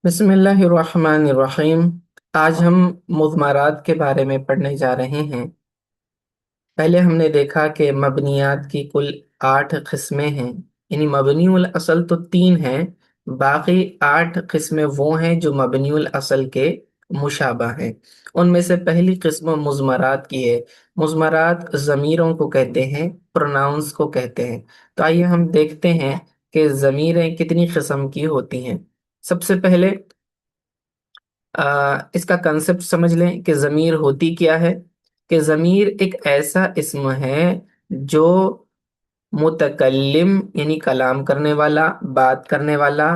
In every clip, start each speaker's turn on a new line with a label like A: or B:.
A: بسم اللہ الرحمن الرحیم۔ آج ہم مضمرات کے بارے میں پڑھنے جا رہے ہیں۔ پہلے ہم نے دیکھا کہ مبنیات کی کل 8 قسمیں ہیں، یعنی مبنی الاصل تو 3 ہیں، باقی 8 قسمیں وہ ہیں جو مبنی الاصل کے مشابہ ہیں۔ ان میں سے پہلی قسم مضمرات کی ہے۔ مضمرات ضمیروں کو کہتے ہیں، پروناؤنس کو کہتے ہیں۔ تو آئیے ہم دیکھتے ہیں کہ ضمیریں کتنی قسم کی ہوتی ہیں۔ سب سے پہلے اس کا کنسپٹ سمجھ لیں کہ ضمیر ہوتی کیا ہے۔ کہ ضمیر ایک ایسا اسم ہے جو متکلم یعنی کلام کرنے والا، بات کرنے والا،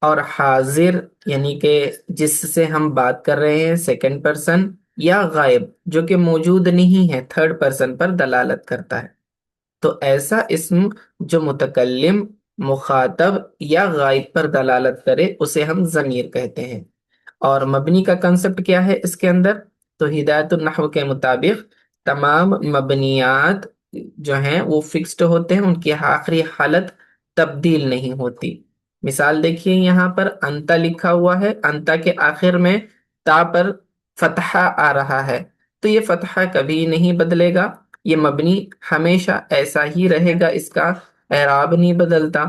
A: اور حاضر یعنی کہ جس سے ہم بات کر رہے ہیں سیکنڈ پرسن، یا غائب جو کہ موجود نہیں ہے تھرڈ پرسن پر دلالت کرتا ہے۔ تو ایسا اسم جو متکلم، مخاطب یا غائب پر دلالت کرے اسے ہم ضمیر کہتے ہیں۔ اور مبنی کا کنسپٹ کیا ہے اس کے اندر؟ تو ہدایت النحو کے مطابق تمام مبنیات جو ہیں وہ فکسڈ ہوتے ہیں، ان کی آخری حالت تبدیل نہیں ہوتی۔ مثال دیکھیے، یہاں پر انتا لکھا ہوا ہے، انتا کے آخر میں تا پر فتحہ آ رہا ہے، تو یہ فتحہ کبھی نہیں بدلے گا، یہ مبنی ہمیشہ ایسا ہی رہے گا، اس کا اعراب نہیں بدلتا،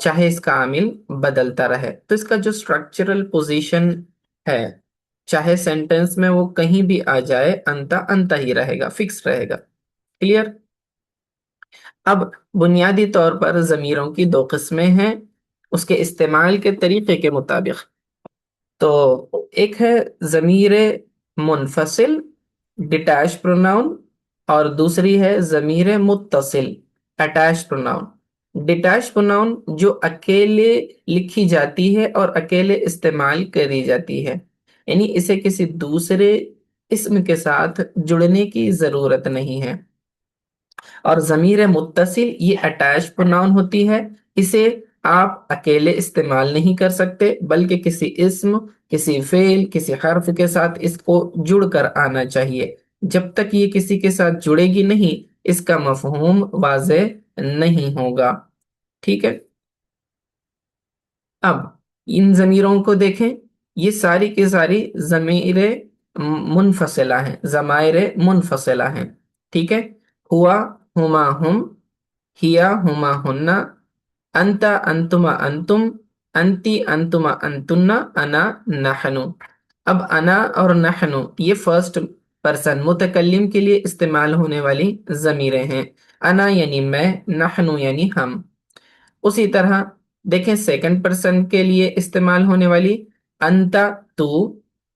A: چاہے اس کا عامل بدلتا رہے۔ تو اس کا جو اسٹرکچرل پوزیشن ہے، چاہے سینٹنس میں وہ کہیں بھی آ جائے، انتا انتا ہی رہے گا، فکس رہے گا۔ کلیئر؟ اب بنیادی طور پر ضمیروں کی 2 قسمیں ہیں اس کے استعمال کے طریقے کے مطابق۔ تو ایک ہے ضمیر منفصل، ڈیٹیچ پروناؤن، اور دوسری ہے ضمیر متصل، اٹیچ پروناؤن۔ ڈیٹیچ پروناؤن جو اکیلے لکھی جاتی ہے اور اکیلے استعمال کری جاتی ہے، یعنی اسے کسی دوسرے اسم کے ساتھ جڑنے کی ضرورت نہیں ہے۔ اور ضمیر متصل یہ اٹیچ پروناؤن ہوتی ہے، اسے آپ اکیلے استعمال نہیں کر سکتے بلکہ کسی اسم، کسی فعل، کسی حرف کے ساتھ اس کو جڑ کر آنا چاہیے۔ جب تک یہ کسی کے ساتھ جڑے گی نہیں، اس کا مفہوم واضح نہیں ہوگا۔ ٹھیک ہے؟ اب ان ضمیروں کو دیکھیں، یہ ساری کی ساری ضمیر منفصلہ ہیں، ضمائر منفصلہ ہیں۔ ٹھیک ہے؟ ہوا، ہما ہم، ہیا ہما ہننا، انتا انتما انتم، انتی انتما انتن، انا نحنو۔ اب انا اور نحنو یہ فرسٹ پرسن متکلم کے لیے استعمال ہونے والی ضمیریں ہیں۔ انا یعنی میں، نحنو یعنی ہم۔ اسی طرح دیکھیں سیکنڈ پرسن کے لیے استعمال ہونے والی انتا تو،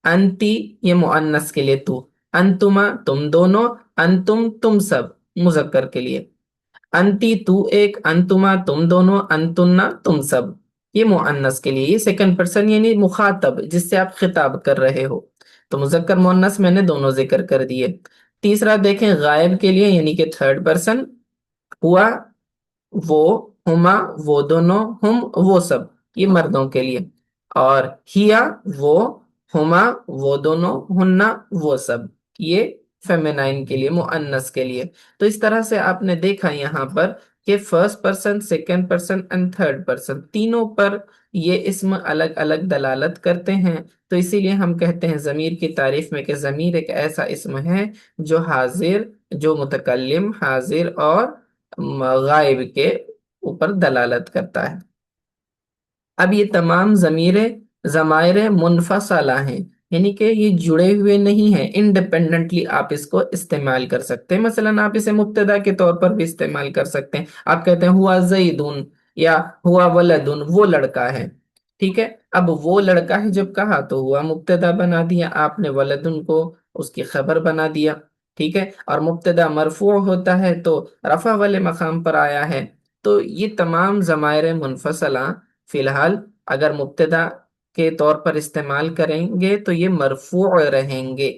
A: انتی یہ مؤنث کے لیے تو، انتما تم دونوں، انتم تم سب مذکر کے لیے، انتی تو ایک، انتما تم دونوں، انتنا تم سب یہ مؤنث کے لیے۔ یہ سیکنڈ پرسن یعنی مخاطب جس سے آپ خطاب کر رہے ہو، تو مذکر مؤنث میں نے دونوں ذکر کر دیے۔ تیسرا دیکھیں غائب کے لیے یعنی کہ تھرڈ پرسن، ہوا وہ، ہما وہ دونوں، ہم وہ سب یہ مردوں کے لیے، اور ہیا وہ، ہما وہ دونوں، ہننا وہ سب یہ فیمینائن کے لیے، مؤنث کے لیے۔ تو اس طرح سے آپ نے دیکھا یہاں پر کہ first person, second person and third person تینوں پر یہ اسم الگ الگ دلالت کرتے ہیں۔ تو اسی لیے ہم کہتے ہیں ضمیر کی تعریف میں کہ ضمیر ایک ایسا اسم ہے جو حاضر، جو متکلم، حاضر اور غائب کے اوپر دلالت کرتا ہے۔ اب یہ تمام ضمائر منفصلہ ہیں، یعنی کہ یہ جڑے ہوئے نہیں ہیں، انڈیپینڈنٹلی آپ اس کو استعمال کر سکتے ہیں۔ مثلا آپ اسے مبتدا کے طور پر بھی استعمال کر سکتے ہیں۔ آپ کہتے ہیں ہوا زیدون یا ہوا ولدون، وہ لڑکا ہے۔ ٹھیک ہے؟ اب وہ لڑکا ہے جب کہا تو ہوا مبتدا بنا دیا آپ نے، ولدن کو اس کی خبر بنا دیا۔ ٹھیک ہے؟ اور مبتدا مرفوع ہوتا ہے تو رفع والے مقام پر آیا ہے۔ تو یہ تمام ضمائر منفصلہ فی الحال اگر مبتدا کے طور پر استعمال کریں گے تو یہ مرفوع رہیں گے،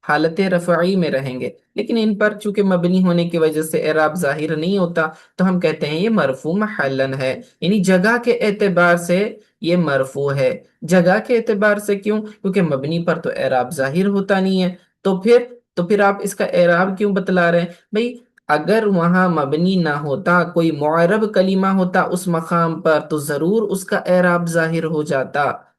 A: حالت رفعی میں رہیں گے، لیکن ان پر چونکہ مبنی ہونے کی وجہ سے اعراب ظاہر نہیں ہوتا تو ہم کہتے ہیں یہ مرفوع محلن ہے، یعنی جگہ کے اعتبار سے یہ مرفوع ہے۔ جگہ کے اعتبار سے کیوں؟ کیونکہ مبنی پر تو اعراب ظاہر ہوتا نہیں ہے، تو پھر آپ اس کا اعراب کیوں بتلا رہے ہیں بھئی؟ اگر وہاں مبنی نہ ہوتا، کوئی معرب کلمہ ہوتا اس مقام پر تو ضرور اس کا اعراب ظاہر ہو جاتا۔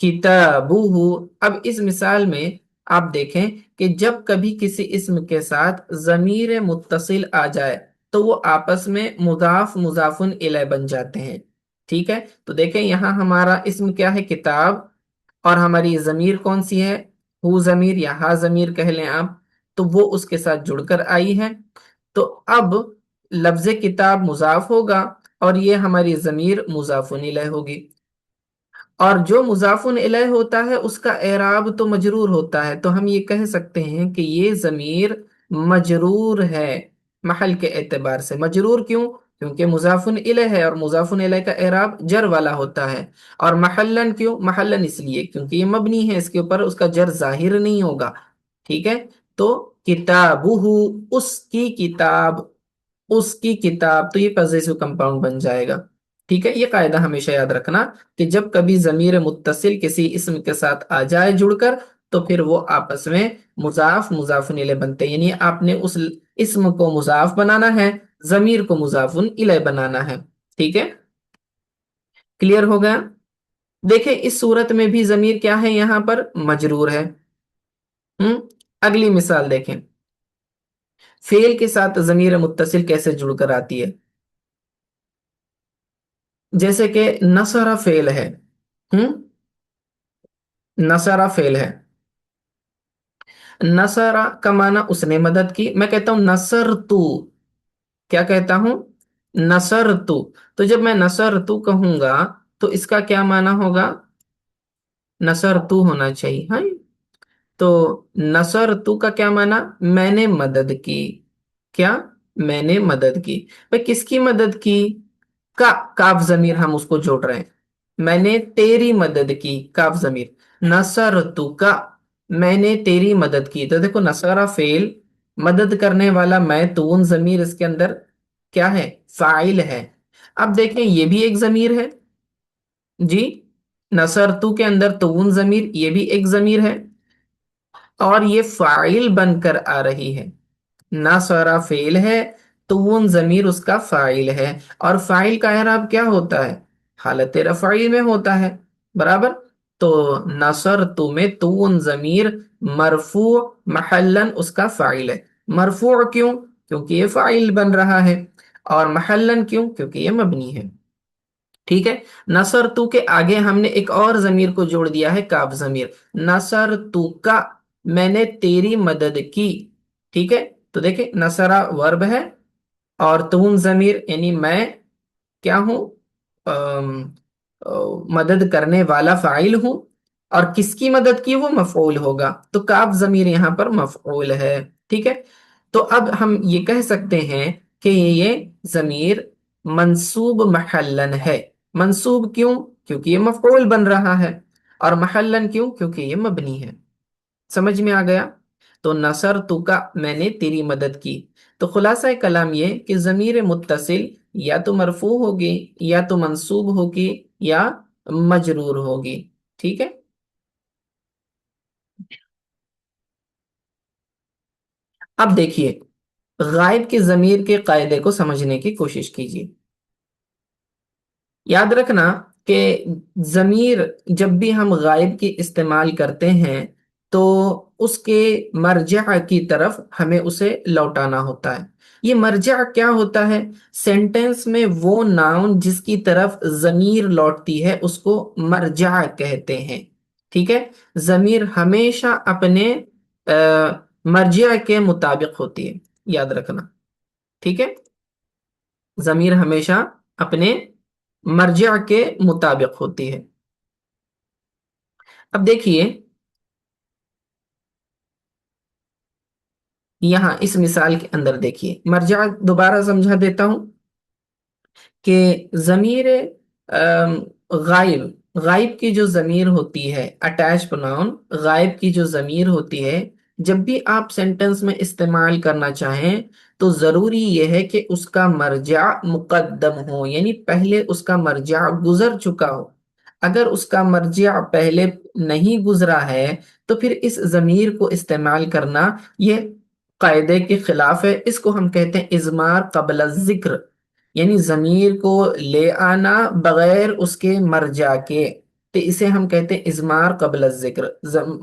A: کتابہ، اب اس مثال میں آپ دیکھیں کہ جب کبھی کسی اسم کے ساتھ ضمیر متصل آ جائے تو وہ آپس میں مضاف مضافن الیہ بن جاتے ہیں، ٹھیک ہے؟ تو دیکھیں یہاں ہمارا اسم کیا ہے؟ کتاب، اور ہماری ضمیر کون سی ہے؟ ہو ضمیر یا ہا ضمیر کہہ لیں آپ، تو وہ اس کے ساتھ جڑ کر آئی ہے۔ تو اب لفظ کتاب مضاف ہوگا اور یہ ہماری ضمیر مضاف الیہ ہوگی، اور جو مضاف الیہ ہوتا ہے اس کا اعراب تو مجرور ہوتا ہے، تو ہم یہ کہہ سکتے ہیں کہ یہ ضمیر مجرور ہے، محل کے اعتبار سے مجرور کیوں؟ کیونکہ مضاف الیہ ہے، اور مضاف الیہ کا اعراب جر والا ہوتا ہے، اور محلن کیوں؟ محلن اس لیے کیونکہ یہ مبنی ہے، اس کے اوپر اس کا جر ظاہر نہیں ہوگا، ٹھیک ہے؟ تو کتابہ، اس کی کتاب، اس کی کتاب، تو یہ پوزیسو کمپاؤنڈ بن جائے گا، ٹھیک ہے؟ یہ قاعدہ ہمیشہ یاد رکھنا کہ جب کبھی ضمیر متصل کسی اسم کے ساتھ آ جائے جڑ کر، تو پھر وہ آپس میں مضاف مضاف الیہ بنتے ہیں، یعنی آپ نے اس اسم کو مضاف بنانا ہے، ضمیر کو مضاف الیہ بنانا ہے، ٹھیک ہے؟ کلیئر ہو گیا؟ دیکھیں اس صورت میں بھی ضمیر کیا ہے؟ یہاں پر مجرور ہے۔ اگلی مثال دیکھیں، فعل کے ساتھ ضمیر متصل کیسے جڑ کر آتی ہے؟ جیسے کہ نصر فعل ہے، ہم نصر فعل ہے، نصر کا معنی اس نے مدد کی، میں کہتا ہوں نصر تو، کیا کہتا ہوں؟ نصر تو جب میں نصر تو کہوں گا تو اس کا کیا معنی ہوگا؟ نصر تو ہونا چاہیے، ہاں؟ تو نصر تو کا کیا معنی؟ میں نے مدد کی، کیا؟ میں نے مدد کی، بھئی کس کی مدد کی؟ کا کاف ضمیر ہم اس کو جوڑ رہے ہیں، میں نے تیری مدد کی، کاف ضمیر، نصر تو کا، میں نے تیری مدد کی، تو دیکھو نصرہ فعل، مدد کرنے والا میں، تون ضمیر اس کے اندر کیا ہے؟ فاعل ہے۔ اب دیکھیں یہ بھی ایک ضمیر ہے، جی، نصر تو کے اندر تون ضمیر، یہ بھی ایک ضمیر ہے، اور یہ فاعل بن کر آ رہی ہے، ناصرہ فعل ہے، تون ضمیر اس کا فاعل ہے، اور فاعل کا اعراب کیا ہوتا ہے؟ حالت رفعی میں ہوتا ہے، برابر؟ تو نصر تو میں تون ضمیر مرفوع محلن اس کا فاعل ہے، مرفوع کیوں؟ کیونکہ یہ فاعل بن رہا ہے، اور محلن کیوں؟ کیونکہ یہ مبنی ہے، ٹھیک ہے؟ نصر تو کے آگے ہم نے ایک اور ضمیر کو جوڑ دیا ہے، کاف ضمیر، نصر تو کا، میں نے تیری مدد کی، ٹھیک ہے؟ تو دیکھیں نصرہ ورب ہے، اور تون ضمیر یعنی میں کیا ہوں؟ ام، مدد کرنے والا فاعل ہوں، اور کس کی مدد کی؟ وہ مفعول ہوگا، تو کاف ضمیر یہاں پر مفعول ہے، ٹھیک ہے؟ تو اب ہم یہ کہہ سکتے ہیں کہ یہ ضمیر منصوب محلن ہے، منصوب کیوں؟ کیونکہ یہ مفعول بن رہا ہے، اور محلن کیوں؟ کیونکہ یہ مبنی ہے، سمجھ میں آ گیا؟ تو نصر تو کا، میں نے تیری مدد کی، تو خلاصہ کلام یہ کہ ضمیر متصل یا تو مرفوع ہوگی، یا تو منصوب ہوگی، یا مجرور ہوگی، ٹھیک ہے؟ اب دیکھیے غائب کے ضمیر کے قاعدے کو سمجھنے کی کوشش کیجیے۔ یاد رکھنا کہ ضمیر جب بھی ہم غائب کی استعمال کرتے ہیں تو اس کے مرجع کی طرف ہمیں اسے لوٹانا ہوتا ہے۔ یہ مرجع کیا ہوتا ہے؟ سینٹنس میں وہ ناؤن جس کی طرف ضمیر لوٹتی ہے اس کو مرجع کہتے ہیں، ٹھیک ہے؟ ضمیر ہمیشہ اپنے مرجع کے مطابق ہوتی ہے، یاد رکھنا، ٹھیک ہے؟ ضمیر ہمیشہ اپنے مرجع کے مطابق ہوتی ہے۔ اب دیکھیے یہاں اس مثال کے اندر دیکھیے، مرجع دوبارہ سمجھا دیتا ہوں کہ ضمیر غائب، غائب کی جو ضمیر ہوتی ہے، اٹیچ پروناؤن، غائب کی جو ضمیر ہوتی ہے، جب بھی آپ سینٹنس میں استعمال کرنا چاہیں تو ضروری یہ ہے کہ اس کا مرجع مقدم ہو، یعنی پہلے اس کا مرجع گزر چکا ہو۔ اگر اس کا مرجع پہلے نہیں گزرا ہے تو پھر اس ضمیر کو استعمال کرنا یہ قاعدے کے خلاف ہے، اس کو ہم کہتے ہیں اضمار قبل الذکر، یعنی ضمیر کو لے آنا بغیر اس کے مرجع کے، تو اسے ہم کہتے ہیں اضمار قبل الذکر،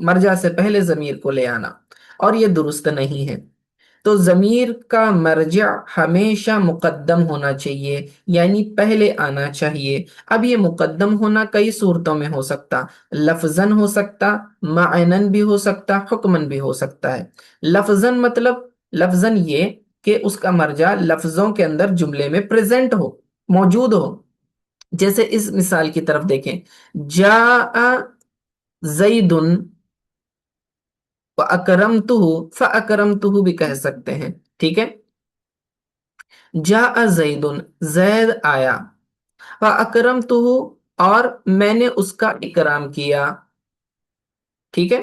A: مرجع سے پہلے ضمیر کو لے آنا، اور یہ درست نہیں ہے۔ تو ضمیر کا مرجع ہمیشہ مقدم ہونا چاہیے، یعنی پہلے آنا چاہیے۔ اب یہ مقدم ہونا کئی صورتوں میں ہو سکتا، لفظاً ہو سکتا، معنن بھی ہو سکتا، حکمن بھی ہو سکتا ہے۔ لفظاً مطلب، لفظاً یہ کہ اس کا مرجع لفظوں کے اندر جملے میں پریزنٹ ہو، موجود ہو۔ جیسے اس مثال کی طرف دیکھیں، جاء زید وَأَكْرَمْتُهُ، فَأَكْرَمْتُهُ بھی کہہ سکتے ہیں، ٹھیک ہے۔ جاء زید، زید آیا، فَأَكْرَمْتُهُ، اور میں نے اس کا اکرام کیا، ٹھیک ہے،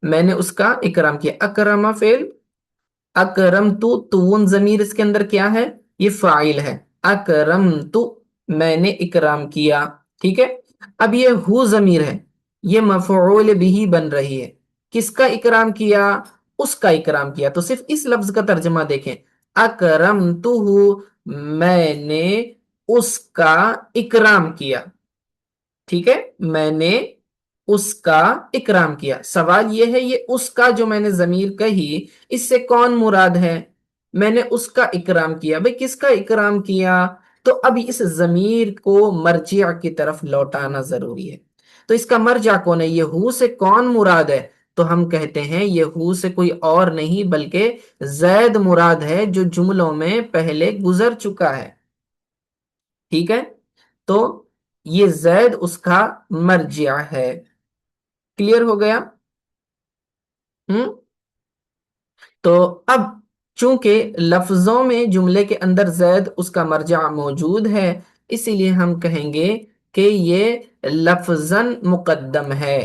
A: میں نے اس کا اکرام کیا۔ اکرم فعل، اکرمتو تون ضمیر اس کے اندر کیا ہے؟ یہ فاعل ہے۔ اکرمتو، میں نے اکرام کیا، ٹھیک ہے۔ اب یہ ہو ضمیر ہے، یہ مفعول بھی بن رہی ہے۔ کس کا اکرام کیا؟ اس کا اکرام کیا۔ تو صرف اس لفظ کا ترجمہ دیکھیں، اکرمتو، میں نے اس کا اکرام کیا، ٹھیک ہے، میں نے اس کا اکرام کیا۔ سوال یہ ہے، یہ اس کا جو میں نے ضمیر کہی، اس سے کون مراد ہے؟ میں نے اس کا اکرام کیا، بھئی کس کا اکرام کیا؟ تو اب اس ضمیر کو مرجع کی طرف لوٹانا ضروری ہے۔ تو اس کا مرجع کون ہے؟ یہ ہو سے کون مراد ہے؟ تو ہم کہتے ہیں یہ ہو سے کوئی اور نہیں بلکہ زید مراد ہے، جو جملوں میں پہلے گزر چکا ہے، ٹھیک ہے۔ تو یہ زید اس کا مرجع ہے۔ کلیئر ہو گیا؟ تو اب چونکہ لفظوں میں جملے کے اندر زید اس کا مرجع موجود ہے، اسی لیے ہم کہیں گے کہ یہ لفظاً مقدم ہے۔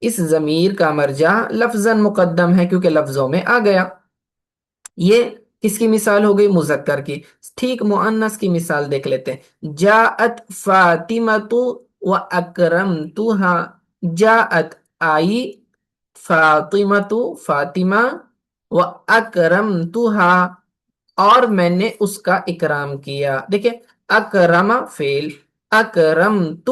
A: اس ضمیر کا مرجع لفظاً مقدم ہے کیونکہ لفظوں میں آ گیا۔ یہ کس کی مثال ہو گئی؟ مذکر کی۔ ٹھیک مؤنث کی مثال دیکھ لیتے ہیں، جاءت فاطمۃ و اکرمتها، جاءت آئی، فاطمۃ فاطمہ، و اکرمتها، اور میں نے اس کا اکرام کیا۔ دیکھیں، اکرم فعل، اکرمت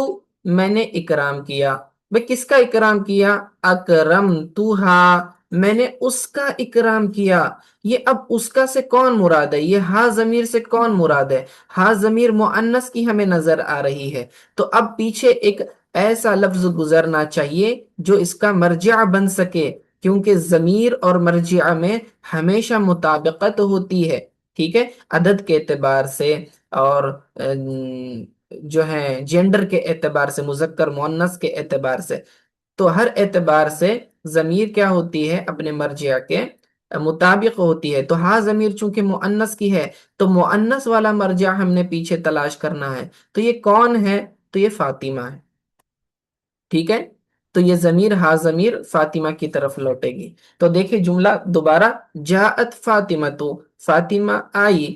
A: میں نے اکرام کیا، بھئی کس کا اکرام کیا؟ اکرمتها، میں نے اس کا اکرام کیا۔ یہ اب اس کا سے کون مراد ہے؟ یہ ہا ضمیر سے کون مراد ہے؟ ہا ضمیر مؤنث کی ہمیں نظر آ رہی ہے۔ تو اب پیچھے ایک ایسا لفظ گزرنا چاہیے جو اس کا مرجع بن سکے، کیونکہ ضمیر اور مرجع میں ہمیشہ مطابقت ہوتی ہے، ٹھیک ہے، عدد کے اعتبار سے اور جو ہے جینڈر کے اعتبار سے، مذکر مؤنث کے اعتبار سے۔ تو ہر اعتبار سے ضمیر کیا ہوتی ہے؟ اپنے مرجع کے مطابق ہوتی ہے۔ تو ہاں ضمیر چونکہ مؤنث کی ہے، تو مؤنث والا مرجع ہم نے پیچھے تلاش کرنا ہے۔ تو یہ کون ہے؟ تو یہ فاطمہ ہے، ٹھیک ہے۔ تو یہ ضمیر ہا ضمیر فاطمہ کی طرف لوٹے گی۔ تو دیکھیں جملہ دوبارہ، جاءت فاطمۃ، فاطمہ آئی،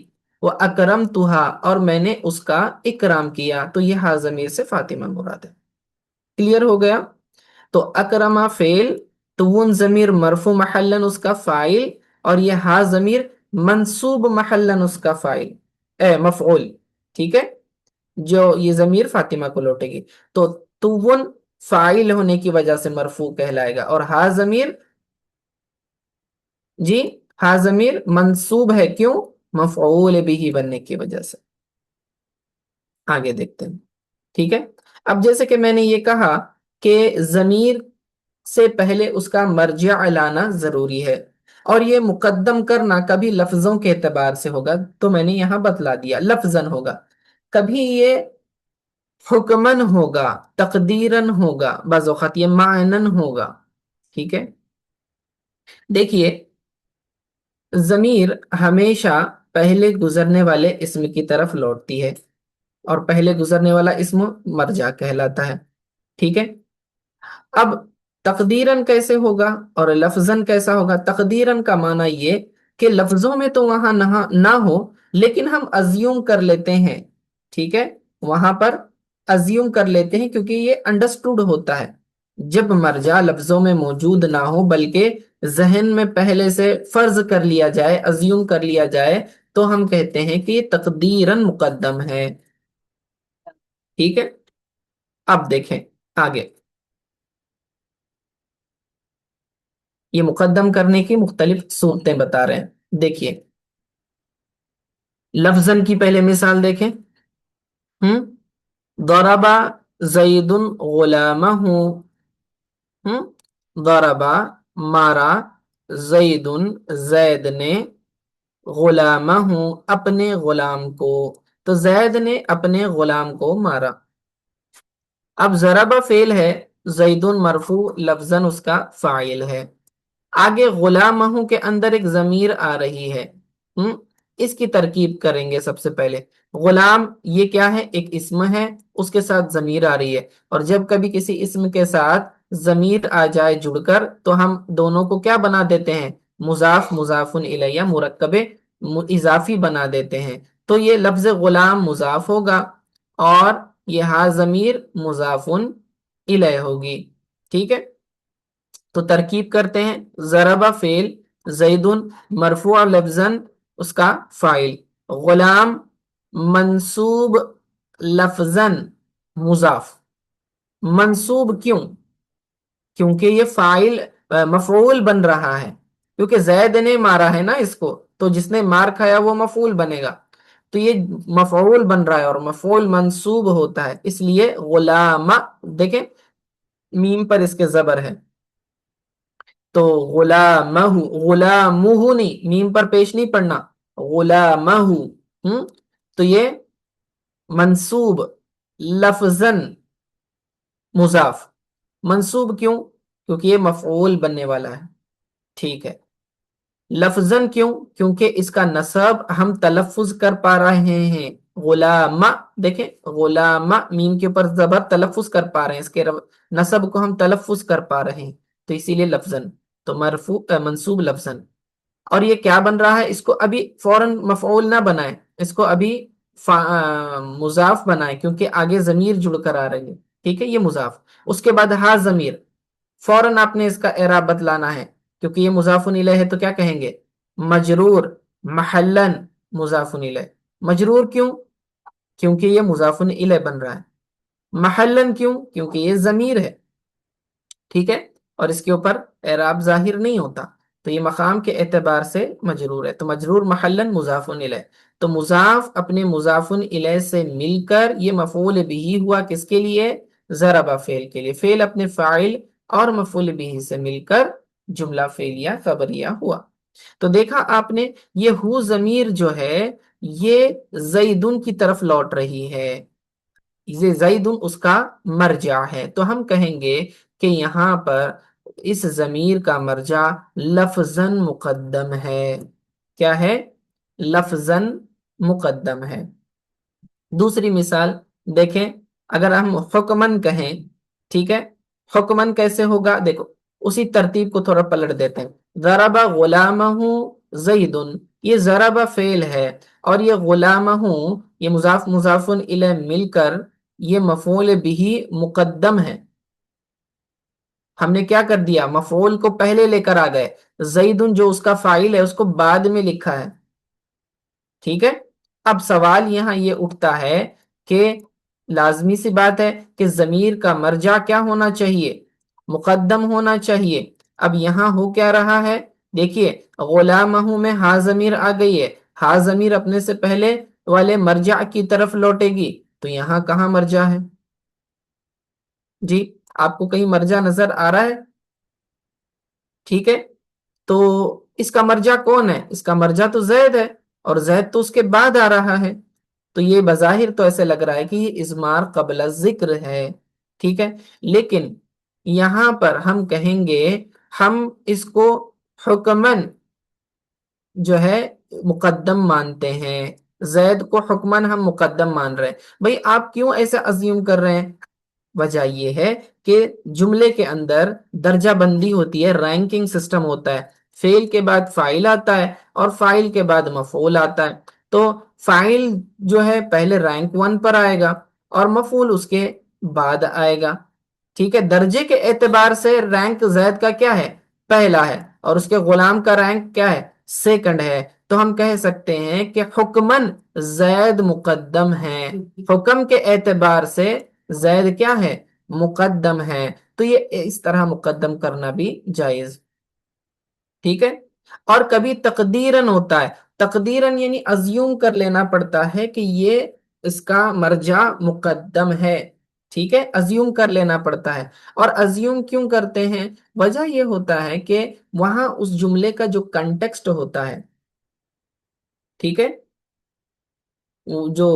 A: وہ اکرمتها، اور میں نے اس کا اکرام کیا۔ تو یہ ہا ضمیر سے فاطمہ مراد ہے۔ کلیئر ہو گیا؟ تو اکرما فعل، تون ضمیر مرفوع محلن اس کا فاعل، اور یہ ہا ضمیر منصوب محلن اس کا فاعل، مفعول، ٹھیک ہے، جو یہ ضمیر فاطمہ کو لوٹے گی۔ تو تون فاعل ہونے کی وجہ سے مرفوع کہلائے گا، اور ہا ضمیر، جی ہا ضمیر منصوب ہے، کیوں؟ مفعول بھی بننے کی وجہ سے۔ آگے دیکھتے ہیں، ٹھیک ہے۔ اب جیسے کہ میں نے یہ کہا کہ ضمیر سے پہلے اس کا مرجع لانا ضروری ہے، اور یہ مقدم کرنا کبھی لفظوں کے اعتبار سے ہوگا، تو میں نے یہاں بتلا دیا لفظاً ہوگا، کبھی یہ حکمن ہوگا، تقدیرن ہوگا، بعض اوقات یہ معنن ہوگا، ٹھیک ہے۔ دیکھیے، ضمیر ہمیشہ پہلے گزرنے والے اسم کی طرف لوٹتی ہے، اور پہلے گزرنے والا اسم مرجع کہلاتا ہے، ٹھیک ہے۔ اب تقدیرن کیسے ہوگا اور لفظاً کیسا ہوگا؟ تقدیرن کا معنی یہ کہ لفظوں میں تو وہاں نہ ہو، لیکن ہم ازیوم کر لیتے ہیں، ٹھیک ہے، وہاں پر ازیوم کر لیتے ہیں، کیونکہ یہ انڈرسٹوڈ ہوتا ہے جب مرجع لفظوں میں موجود نہ ہو، بلکہ ذہن میں پہلے سے فرض کر لیا جائے، ازیوم کر لیا جائے، تو ہم کہتے ہیں کہ یہ تقدیرن مقدم ہے، ٹھیک ہے۔ اب دیکھیں، آگے یہ مقدم کرنے کی مختلف صورتیں بتا رہے ہیں، دیکھیے لفظن کی پہلے مثال دیکھیں، ہم ضربا زید غلامہ، ضربا مارا زید زید نے غلامہ اپنے غلام کو، تو زید نے اپنے غلام کو مارا۔ اب ضربہ فعل ہے، زیدن مرفوع لفظاً اس کا فاعل ہے، آگے غلامہ کے اندر ایک ضمیر آ رہی ہے، اس کی ترکیب کریں گے۔ سب سے پہلے غلام یہ کیا ہے؟ ایک اسم ہے، اس کے ساتھ ضمیر آ رہی ہے، اور جب کبھی کسی اسم کے ساتھ ضمیر آ جائے جڑ کر تو ہم دونوں کو کیا بنا دیتے ہیں؟ مضاف مضاف الیہ مرکب اضافی بنا دیتے ہیں، تو یہ لفظ غلام مضاف ہوگا اور یہ ہا ضمیر مضاف الیہ ہوگی، ٹھیک ہے؟ تو ترکیب کرتے ہیں، ضربہ فعل، زیدن مرفوع لفظاً اس کا فاعل، غلام منصوب لفظاً مضاف۔ منصوب کیوں؟ کیونکہ یہ فاعل مفعول بن رہا ہے، کیونکہ زید نے مارا ہے نا اس کو، تو جس نے مار کھایا وہ مفعول بنے گا، تو یہ مفعول بن رہا ہے اور مفعول منصوب ہوتا ہے، اس لیے غلام، دیکھیں میم پر اس کے زبر ہے تو غلامہ، غلامہ نہیں، میم پر پیش نہیں پڑنا، غلامہ، تو یہ منصوب لفظاً مضاف، منصوب کیوں؟ کیونکہ یہ مفعول بننے والا ہے، ٹھیک ہے؟ لفظاً کیوں؟ کیونکہ اس کا نصب ہم تلفظ کر پا رہے ہیں، غلامہ، دیکھیں غلامہ میم کے اوپر زبر تلفظ کر پا رہے ہیں، اس کے نصب کو ہم تلفظ کر پا رہے ہیں، تو اسی لیے لفظاً، تو مرفوع منصوب لفظاً۔ اور یہ کیا بن رہا ہے؟ اس کو ابھی فوراً مفعول نہ بنائیں، اس کو ابھی مضاف بنائیں، کیونکہ آگے ضمیر جڑ کر آ رہی ہے، ٹھیک ہے؟ یہ مضاف، اس کے بعد ہا ضمیر، فوراً آپ نے اس کا اعراب بدلانا ہے، کیونکہ یہ مضاف الیہ ہے تو کیا کہیں گے؟ مجرور محلن مضاف الیہ۔ مجرور کیوں؟ کیونکہ یہ مضاف الیہ بن رہا ہے۔ محلن کیوں؟ کیونکہ یہ ضمیر ہے، ٹھیک ہے؟ اور اس کے اوپر اعراب ظاہر نہیں ہوتا، تو یہ مقام کے اعتبار سے مجرور ہے، تو مجرور محلن مضاف الیہ، تو مضاف اپنے مضاف الیہ سے مل کر یہ مفعول بھی ہوا، کس کے لیے؟ ضربہ فعل کے لیے، فعل اپنے فاعل اور مفعول بھی سے مل کر جملہ فعلیہ خبریہ ہوا۔ تو دیکھا آپ نے، یہ ہو ضمیر جو ہے یہ زیدن کی طرف لوٹ رہی ہے، یہ زیدن اس کا مرجع ہے، تو ہم کہیں گے کہ یہاں پر اس ضمیر کا مرجع لفظاً مقدم ہے، کیا ہے؟ لفظاً مقدم ہے۔ دوسری مثال دیکھیں، اگر ہم حکمن کہیں، ٹھیک ہے؟ حکمن کیسے ہوگا؟ دیکھو اسی ترتیب کو تھوڑا پلٹ دیتے ہیں، ضرب غلامہ زیدن، یہ ضرب فعل ہے اور یہ غلامہ یہ مضاف مضاف الیہ مل کر یہ مفعول بھی مقدم ہے، ہم نے کیا کر دیا؟ مفعول کو پہلے لے کر آ گئے، زیدن جو اس کا فاعل ہے اس کو بعد میں لکھا ہے، ٹھیک ہے؟ اب سوال یہاں یہ اٹھتا ہے کہ لازمی سی بات ہے کہ ضمیر کا مرجع کیا ہونا چاہیے؟ مقدم ہونا چاہیے۔ اب یہاں ہو کیا رہا ہے؟ دیکھیے غلامہ میں ہا ضمیر آ گئی ہے، ہا ضمیر اپنے سے پہلے والے مرجع کی طرف لوٹے گی، تو یہاں کہاں مرجع ہے؟ جی آپ کو کہیں مرجع نظر آ رہا ہے؟ ٹھیک ہے، تو اس کا مرجع کون ہے؟ اس کا مرجع تو زید ہے، اور زید تو اس کے بعد آ رہا ہے، تو یہ بظاہر تو ایسے لگ رہا ہے کہ یہ اضمار قبل ذکر ہے، ٹھیک ہے؟ لیکن یہاں پر ہم کہیں گے، ہم اس کو حکمن جو ہے مقدم مانتے ہیں، زید کو حکمن ہم مقدم مان رہے ہیں۔ بھئی آپ کیوں ایسا ازیوم کر رہے ہیں؟ وجہ یہ ہے کہ جملے کے اندر درجہ بندی ہوتی ہے، رینکنگ سسٹم ہوتا ہے، فعل کے بعد فاعل آتا ہے اور فاعل کے بعد مفعول آتا ہے، تو فاعل جو ہے پہلے رینک 1 پر آئے گا اور مفعول اس کے بعد آئے گا، ٹھیک ہے؟ درجے کے اعتبار سے رینک زید کا کیا ہے؟ پہلا ہے، اور اس کے غلام کا رینک کیا ہے؟ سیکنڈ ہے، تو ہم کہہ سکتے ہیں کہ حکمن زید مقدم ہے، حکم کے اعتبار سے زید کیا ہے؟ مقدم ہے، تو یہ اس طرح مقدم کرنا بھی جائز، ٹھیک ہے۔ اور کبھی تقدیرن ہوتا ہے، تقدیرن یعنی ازیوم کر لینا پڑتا ہے کہ یہ اس کا مرجع مقدم ہے، ٹھیک ہے، ازیوم کر لینا پڑتا ہے۔ اور ازیوم کیوں کرتے ہیں؟ وجہ یہ ہوتا ہے کہ وہاں اس جملے کا جو کنٹیکسٹ ہوتا ہے، ٹھیک ہے، وہ جو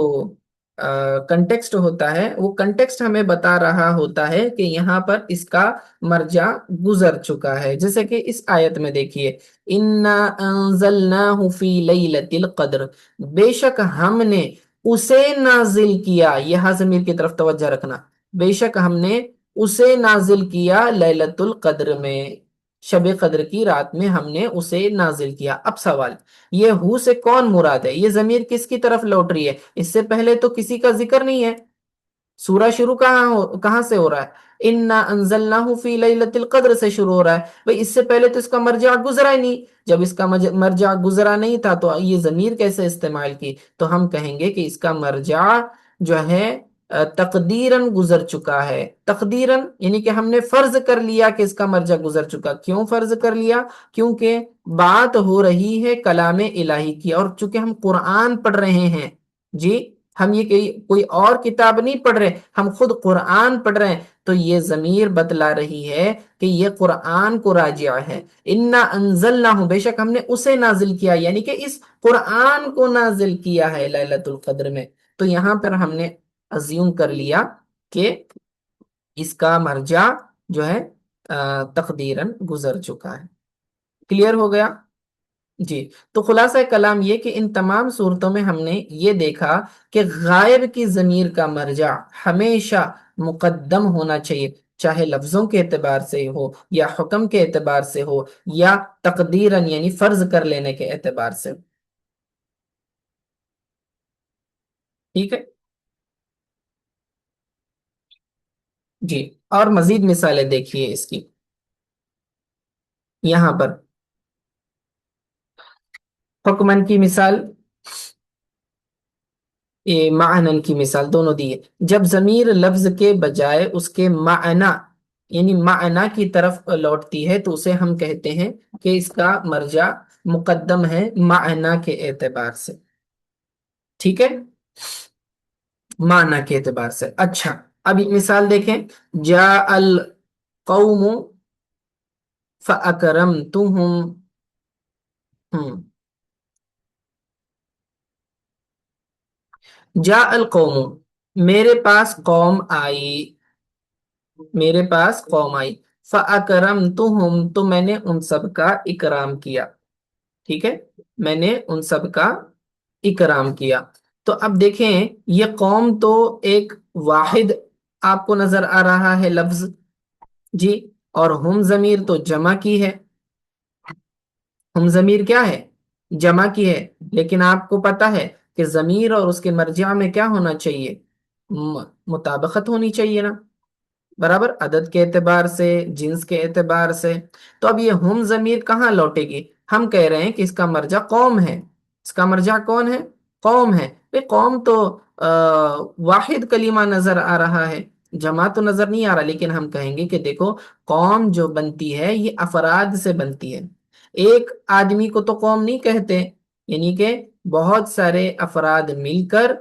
A: کنٹیکسٹ ہوتا ہے، وہ کنٹیکسٹ ہمیں بتا رہا ہوتا ہے کہ یہاں پر اس کا مرجع گزر چکا ہے۔ جیسے کہ اس آیت میں دیکھیے، اِنَّا أَنزَلْنَاهُ فِي لَيْلَةِ الْقَدْرِ، بے شک ہم نے اسے نازل کیا، یہاں ضمیر کی طرف توجہ رکھنا، بے شک ہم نے اسے نازل کیا لیلۃ القدر میں، شب قدر کی رات میں ہم نے اسے نازل کیا۔ اب سوال، یہ ہو سے کون مراد ہے؟ یہ ضمیر کس کی طرف لوٹ رہی ہے؟ اس سے پہلے تو کسی کا ذکر نہیں ہے، سورہ شروع کہاں سے ہو رہا ہے؟ اِنَّا أَنزَلْنَاهُ فِي لَيْلَةِ الْقَدْرِ سے شروع ہو رہا ہے، بھئی اس سے پہلے تو اس کا مرجع گزرا ہی نہیں، جب اس کا مرجع گزرا نہیں تھا تو یہ ضمیر کیسے استعمال کی؟ تو ہم کہیں گے کہ اس کا مرجع جو ہے تقدیراً گزر چکا ہے، تقدیراً یعنی کہ ہم نے فرض کر لیا کہ اس کا مرجع گزر چکا۔ کیوں فرض کر لیا؟ کیونکہ بات ہو رہی ہے کلام الہی کی، اور چونکہ ہم قرآن پڑھ رہے ہیں، جی ہم یہ کہ کوئی اور کتاب نہیں پڑھ رہے، ہم خود قرآن پڑھ رہے ہیں، تو یہ ضمیر بتلا رہی ہے کہ یہ قرآن کو راجع ہے۔ اِنَّا أَنزَلْنَاهُ، بے شک ہم نے اسے نازل کیا، یعنی کہ اس قرآن کو نازل کیا ہے لیلۃ القدر میں۔ تو یہاں پر ہم نے ازیوم کر لیا کہ اس کا مرجع جو ہے تقدیراً گزر چکا ہے۔ کلیئر ہو گیا؟ جی، تو خلاصہ کلام یہ کہ ان تمام صورتوں میں ہم نے یہ دیکھا کہ غائب کی ضمیر کا مرجع ہمیشہ مقدم ہونا چاہیے، چاہے لفظوں کے اعتبار سے ہو یا حکم کے اعتبار سے ہو یا تقدیراً یعنی فرض کر لینے کے اعتبار سے، ٹھیک ہے جی۔ اور مزید مثالیں دیکھیے اس کی، یہاں پر حکمن کی مثال، معنن کی مثال دونوں دی ہے۔ جب ضمیر لفظ کے بجائے اس کے معنی یعنی معنی کی طرف لوٹتی ہے تو اسے ہم کہتے ہیں کہ اس کا مرجع مقدم ہے معنی کے اعتبار سے، ٹھیک ہے، معنی کے اعتبار سے۔ اچھا، اب یہ مثال دیکھیں، جاء القوم فاکرمتہم، جاء القوم، میرے پاس قوم آئی، میرے پاس قوم آئی، فَأَكْرَمْتُهُمْ، تو میں نے ان سب کا اکرام کیا، ٹھیک ہے، میں نے ان سب کا اکرام کیا۔ تو اب دیکھیں یہ قوم تو ایک واحد آپ کو نظر آ رہا ہے لفظ، جی، اور ہم ضمیر تو جمع کی ہے، ہم ضمیر کیا ہے؟ جمع کی ہے، لیکن آپ کو پتا ہے کہ ضمیر اور اس کے مرجع میں کیا ہونا چاہیے؟ مطابقت ہونی چاہیے نا، برابر، عدد کے اعتبار سے، جنس کے اعتبار سے۔ تو اب یہ ہم ضمیر کہاں لوٹے گی؟ ہم کہہ رہے ہیں کہ اس کا مرجع قوم ہے، اس کا مرجع کون ہے؟ قوم ہے۔ قوم تو واحد کلمہ نظر آ رہا ہے، جمع تو نظر نہیں آ رہا، لیکن ہم کہیں گے کہ دیکھو قوم جو بنتی ہے یہ افراد سے بنتی ہے، ایک آدمی کو تو قوم نہیں کہتے، یعنی کہ بہت سارے افراد مل کر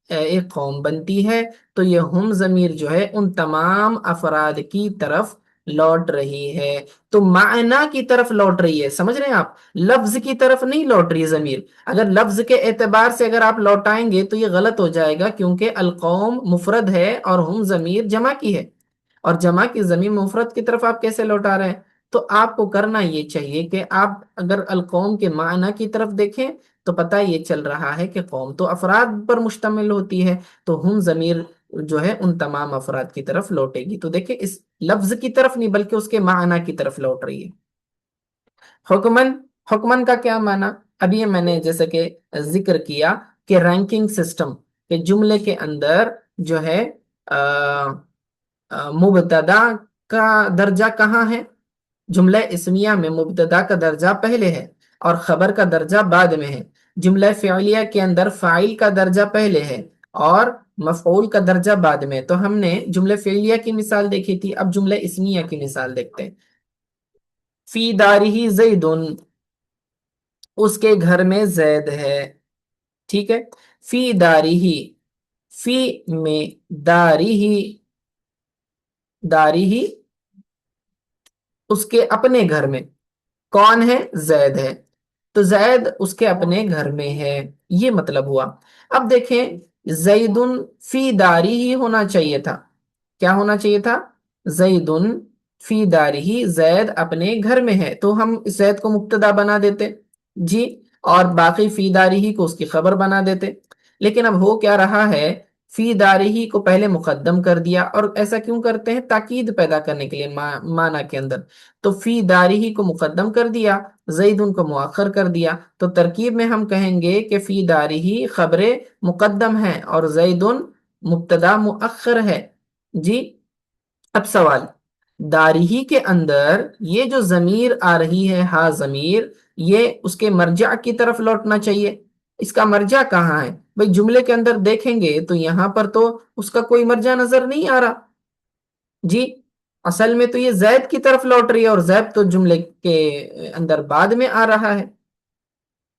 A: ایک قوم بنتی ہے۔ تو یہ ہم ضمیر جو ہے ان تمام افراد کی طرف لوٹ رہی ہے، تو معنی کی طرف لوٹ رہی ہے، سمجھ رہے ہیں آپ؟ لفظ کی طرف نہیں لوٹ رہی ضمیر۔ اگر لفظ کے اعتبار سے اگر آپ لوٹائیں گے تو یہ غلط ہو جائے گا، کیونکہ القوم مفرد ہے اور ہم ضمیر جمع کی ہے، اور جمع کی ضمیر مفرد کی طرف آپ کیسے لوٹا رہے ہیں؟ تو آپ کو کرنا یہ چاہیے کہ آپ اگر القوم کے معنی کی طرف دیکھیں تو پتہ یہ چل رہا ہے کہ قوم تو افراد پر مشتمل ہوتی ہے، تو ہم ضمیر جو ہے ان تمام افراد کی طرف لوٹے گی۔ تو دیکھیں اس لفظ کی طرف نہیں بلکہ اس کے معنی کی طرف لوٹ رہی ہے۔ حکمن، حکمن کا کیا معنی؟ ابھی میں نے جیسے کہ ذکر کیا کہ رینکنگ سسٹم، کہ جملے کے اندر جو ہے مبتدا کا درجہ کہاں ہے؟ جملہ اسمیہ میں مبتدا کا درجہ پہلے ہے اور خبر کا درجہ بعد میں ہے، جملہ فعلیہ کے اندر فاعل کا درجہ پہلے ہے اور مفعول کا درجہ بعد میں. تو ہم نے جملے فعلیہ کی مثال دیکھی تھی، اب جملے اسمیہ کی مثال دیکھتے ہیں. فی دارہ زیدن، اس کے گھر میں زید ہے. ٹھیک ہے. فی دارہ، فی میں، دارہ، دارہ اس کے اپنے گھر میں. کون ہے؟ زید ہے. تو زید اس کے اپنے گھر میں ہے، یہ مطلب ہوا. اب دیکھیں، زیدن فی داری ہی ہونا چاہیے تھا. کیا ہونا چاہیے تھا؟ زیدن فی داری ہی، زید اپنے گھر میں ہے، تو ہم زید کو مبتدا بنا دیتے جی، اور باقی فی داری ہی کو اس کی خبر بنا دیتے. لیکن اب ہو کیا رہا ہے، فی داری ہی کو پہلے مقدم کر دیا. اور ایسا کیوں کرتے ہیں؟ تاکید پیدا کرنے کے لیے معنی کے اندر. تو فی داری ہی کو مقدم کر دیا، زید ان کو مؤخر کر دیا. تو ترکیب میں ہم کہیں گے کہ فی داری ہی خبر مقدم ہے اور زید مبتدا مؤخر ہے جی. اب سوال، داری ہی کے اندر یہ جو ضمیر آ رہی ہے، ہا ضمیر، یہ اس کے مرجع کی طرف لوٹنا چاہیے. اس کا مرجع کہاں ہے بھئی؟ جملے کے اندر دیکھیں گے تو یہاں پر تو اس کا کوئی مرجع نظر نہیں آ رہا جی. اصل میں تو یہ زید کی طرف لوٹ رہی ہے، اور زید تو جملے کے اندر بعد میں آ رہا ہے.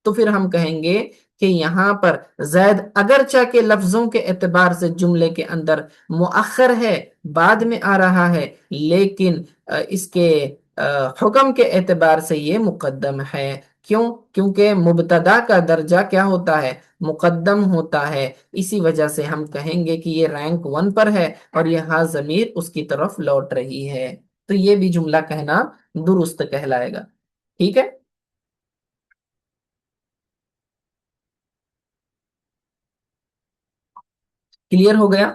A: تو پھر ہم کہیں گے کہ یہاں پر زید اگرچہ کے لفظوں کے اعتبار سے جملے کے اندر مؤخر ہے، بعد میں آ رہا ہے، لیکن اس کے حکم کے اعتبار سے یہ مقدم ہے. کیوں؟ کیونکہ مبتدا کا درجہ کیا ہوتا ہے؟ مقدم ہوتا ہے. اسی وجہ سے ہم کہیں گے کہ یہ رینک 1 پر ہے اور یہ ہا ضمیر اس کی طرف لوٹ رہی ہے. تو یہ بھی جملہ کہنا درست کہلائے گا. ٹھیک ہے. کلیئر ہو گیا؟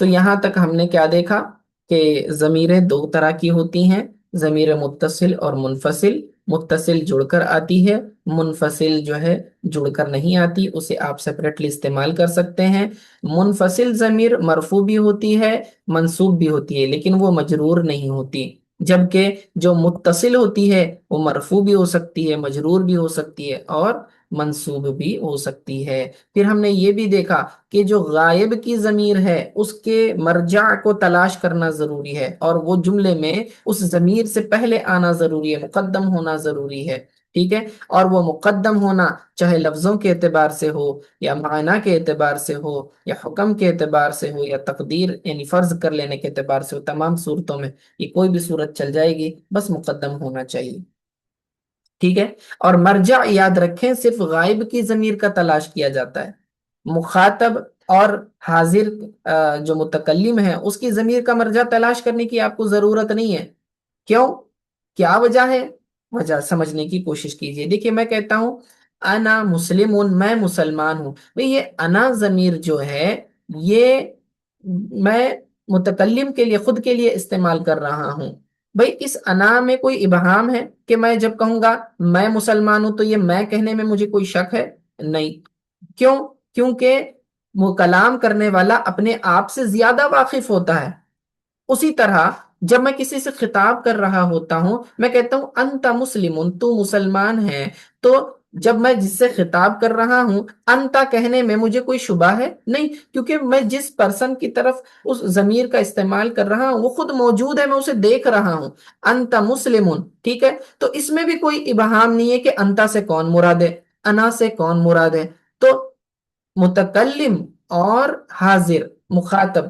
A: تو یہاں تک ہم نے کیا دیکھا کہ ضمیریں دو طرح کی ہوتی ہیں، ضمیر متصل اور منفصل. متصل جڑ کر آتی ہے، منفصل جو ہے جڑ کر نہیں آتی، اسے آپ سیپریٹلی استعمال کر سکتے ہیں. منفصل ضمیر مرفوع بھی ہوتی ہے، منصوب بھی ہوتی ہے، لیکن وہ مجرور نہیں ہوتی. جبکہ جو متصل ہوتی ہے وہ مرفوع بھی ہو سکتی ہے، مجرور بھی ہو سکتی ہے، اور منصوب بھی ہو سکتی ہے. پھر ہم نے یہ بھی دیکھا کہ جو غائب کی ضمیر ہے اس کے مرجع کو تلاش کرنا ضروری ہے، اور وہ جملے میں اس ضمیر سے پہلے آنا ضروری ہے، مقدم ہونا ضروری ہے. ٹھیک ہے. اور وہ مقدم ہونا چاہے لفظوں کے اعتبار سے ہو، یا معنی کے اعتبار سے ہو، یا حکم کے اعتبار سے ہو، یا تقدیر یعنی فرض کر لینے کے اعتبار سے ہو، تمام صورتوں میں یہ کوئی بھی صورت چل جائے گی، بس مقدم ہونا چاہیے. ٹھیک ہے. اور مرجع یاد رکھیں، صرف غائب کی ضمیر کا تلاش کیا جاتا ہے. مخاطب اور حاضر جو متکلم ہے اس کی ضمیر کا مرجع تلاش کرنے کی آپ کو ضرورت نہیں ہے. کیوں؟ کیا وجہ ہے؟ وجہ سمجھنے کی کوشش کیجئے. دیکھیے، میں کہتا ہوں انا مسلم، میں مسلمان ہوں. بھئی یہ انا ضمیر جو ہے یہ میں متکلم کے لیے، خود کے لیے استعمال کر رہا ہوں. بھئی اس انا میں کوئی ابہام ہے کہ میں جب کہوں گا میں مسلمان ہوں تو یہ میں کہنے میں مجھے کوئی شک ہے؟ نہیں. کیوں؟ کیونکہ وہ کلام کرنے والا اپنے آپ سے زیادہ واقف ہوتا ہے. اسی طرح جب میں کسی سے خطاب کر رہا ہوتا ہوں، میں کہتا ہوں انت مسلم، تو مسلمان ہے، تو جب میں جس سے خطاب کر رہا ہوں انتا کہنے میں مجھے کوئی شبہ ہے نہیں، کیونکہ میں جس پرسن کی طرف اس ضمیر کا استعمال کر رہا ہوں وہ خود موجود ہے، میں اسے دیکھ رہا ہوں. انت مسلم. ٹھیک ہے. تو اس میں بھی کوئی ابہام نہیں ہے کہ انتا سے کون مراد ہے، انا سے کون مراد ہے. تو متکلم اور حاضر مخاطب،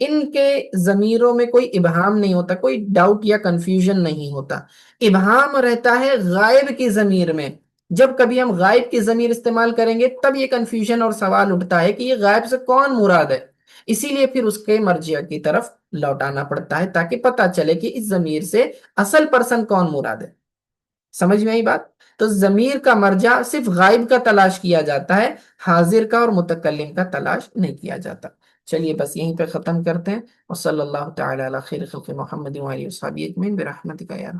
A: ان کے ضمیروں میں کوئی ابہام نہیں ہوتا، کوئی ڈاؤٹ یا کنفیوژن نہیں ہوتا. ابہام رہتا ہے غائب کی ضمیر میں. جب کبھی ہم غائب کی ضمیر استعمال کریں گے تب یہ کنفیوژن اور سوال اٹھتا ہے کہ یہ غائب سے کون مراد ہے. اسی لیے پھر اس کے مرجع کی طرف لوٹانا پڑتا ہے تاکہ پتہ چلے کہ اس ضمیر سے اصل پرسن کون مراد ہے. سمجھ میں آئی بات؟ تو ضمیر کا مرجع صرف غائب کا تلاش کیا جاتا ہے، حاضر کا اور متکلم کا تلاش نہیں کیا جاتا. چلیے بس یہیں پہ ختم کرتے ہیں. وصلی اللہ تعالی علی خیر خلق محمد وآلہ وصحبہ اجمعین برحمتک یا